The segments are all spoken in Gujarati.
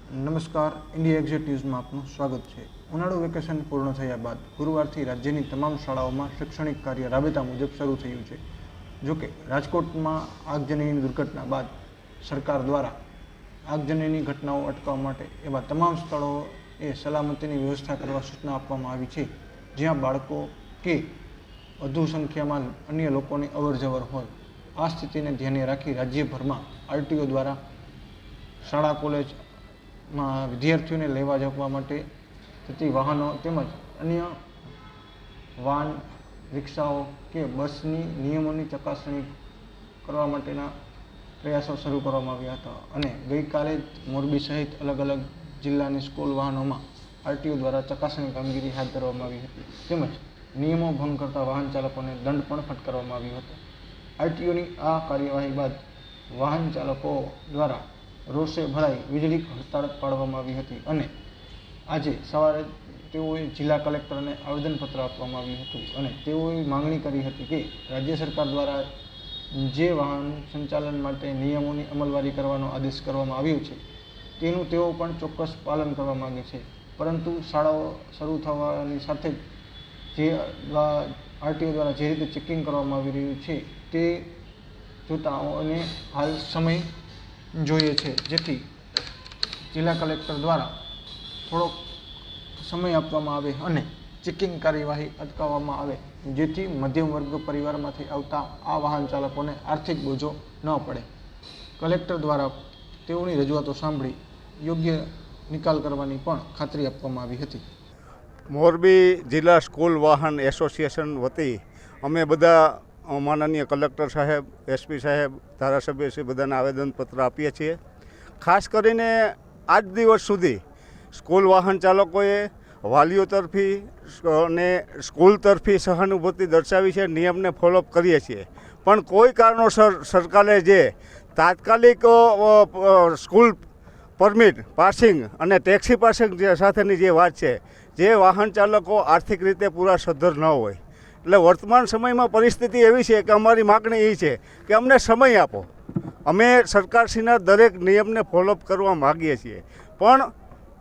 નમસ્કાર, ઇન્ડિયા એક્ઝેટ ન્યૂઝમાં આપનું સ્વાગત છે। ઉનાળુ વેકેશન પૂર્ણ થયા બાદ ગુરુવારથી રાજ્યની તમામ શાળાઓમાં શૈક્ષણિક કાર્ય રાબેતા મુજબ શરૂ થયું છે। જોકે રાજકોટમાં આગજનીની દુર્ઘટના બાદ સરકાર દ્વારા આગજનીની ઘટનાઓ અટકાવવા માટે એવા તમામ સ્થળોએ સલામતીની વ્યવસ્થા કરવા સૂચના આપવામાં આવી છે, જ્યાં બાળકો કે વધુ સંખ્યામાં અન્ય લોકોની અવરજવર હોય। આ સ્થિતિને ધ્યાને રાખી રાજ્યભરમાં આરટીઓ દ્વારા શાળા કોલેજમાં વિદ્યાર્થીઓને લેવા જવા માટે થતી વાહનો તેમજ અન્ય વાહન રિક્ષાઓ કે બસની નિયમોની ચકાસણી કરવા માટેના પ્રયાસો શરૂ કરવામાં આવ્યા હતા અને ગઈકાલે જ મોરબી સહિત અલગ અલગ જિલ્લાની સ્કૂલ વાહનોમાં આરટીઓ દ્વારા ચકાસણી કામગીરી હાથ ધરવામાં આવી હતી, તેમજ નિયમો ભંગ કરતા વાહન ચાલકોને દંડ પણ ફટકારવામાં આવ્યો હતો। આરટીઓની આ કાર્યવાહી બાદ વાહન ચાલકો દ્વારા રોષે ભરાઈ વીજળી હડતાળ પાડવામાં આવી હતી અને આજે સવારે તેઓએ જિલ્લા કલેક્ટરને આવેદનપત્ર આપવામાં આવ્યું હતું અને તેઓએ માંગણી કરી હતી કે રાજ્ય સરકાર દ્વારા જે વાહન સંચાલન માટે નિયમોની અમલવારી કરવાનો આદેશ કરવામાં આવ્યો છે તેનું તેઓ પણ ચોક્કસ પાલન કરવા માગે છે, પરંતુ શાળાઓ શરૂ થવાની સાથે જ જે આરટીઓ દ્વારા જે રીતે ચેકિંગ કરવામાં આવી રહ્યું છે તે જોતાં અને હાલ સમય જોઈએ છે, જેથી જિલ્લા કલેક્ટર દ્વારા થોડોક સમય આપવામાં આવે અને ચેકિંગ કાર્યવાહી અટકાવવામાં આવે, જેથી મધ્યમ વર્ગ પરિવારમાંથી આવતા આ વાહન ચાલકોને આર્થિક બોજો ન પડે। કલેક્ટર દ્વારા તેઓની રજૂઆતો સાંભળી યોગ્ય નિકાલ કરવાની પણ ખાતરી આપવામાં આવી હતી। મોરબી જિલ્લા સ્કૂલ વાહન એસોસિએશન વતી અમે બધા માનનીય કલેક્ટર સાહેબ, એસપી સાહેબ, ધારાસભ્ય શ્રી બધાને આવેદનપત્ર આપીએ છીએ। ખાસ કરીને આજ દિવસ સુધી સ્કૂલ વાહન ચાલકોએ વાલીઓ તરફી અને સ્કૂલ તરફી સહાનુભૂતિ દર્શાવી છે, નિયમને ફોલોઅપ કરીએ છીએ, પણ કોઈ કારણોસર સરકારે જે તાત્કાલિક સ્કૂલ પરમિટ પાસિંગ અને ટેક્સી પાસિંગ સાથેની જે વાત છે, જે વાહન ચાલકો આર્થિક રીતે પૂરા સદ્ધર ન હોય, એટલે વર્તમાન સમયમાં પરિસ્થિતિ એવી છે કે અમારી માગણી એ છે કે અમને સમય આપો। અમે સરકારશ્રીના દરેક નિયમને ફોલોઅપ કરવા માગીએ છીએ, પણ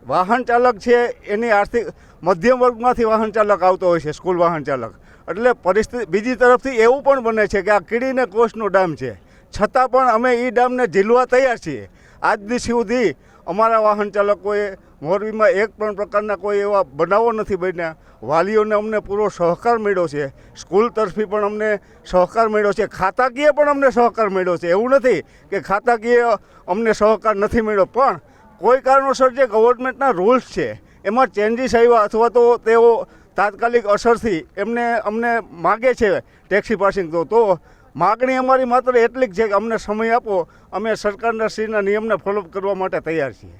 વાહન ચાલક છે એની આર્થિક મધ્યમ વર્ગમાંથી વાહન ચાલક આવતો હોય છે, સ્કૂલ વાહન ચાલક, એટલે પરિસ્થિતિ બીજી તરફથી એવું પણ બને છે કે આ કીડીને કોષનો ડામ છે, છતાં પણ અમે એ ડામને ઝીલવા તૈયાર છીએ। આજ દિવસ સુધી અમારા વાહન ચાલકોએ મોરબીમાં એક પણ પ્રકારના કોઈ એવા બનાવો નથી બન્યા। વાલીઓને અમને પૂરો સહકાર મળ્યો છે, સ્કૂલ તરફી પણ અમને સહકાર મળ્યો છે, ખાતાકીય પણ અમને સહકાર મળ્યો છે। એવું નથી કે ખાતાકીય અમને સહકાર નથી મળ્યો, પણ કોઈ કારણોસર જે ગવર્મેન્ટના રૂલ્સ છે એમાં ચેન્જીસ આવ્યા અથવા તો તેઓ તાત્કાલિક અસરથી અમને માગે છે ટેક્સી પાસિંગ, તો માગણી અમારી માત્ર એટલી જ છે કે અમને સમય આપો, અમે સરકારના શ્રીના નિયમને ફોલોઅપ કરવા માટે તૈયાર છીએ।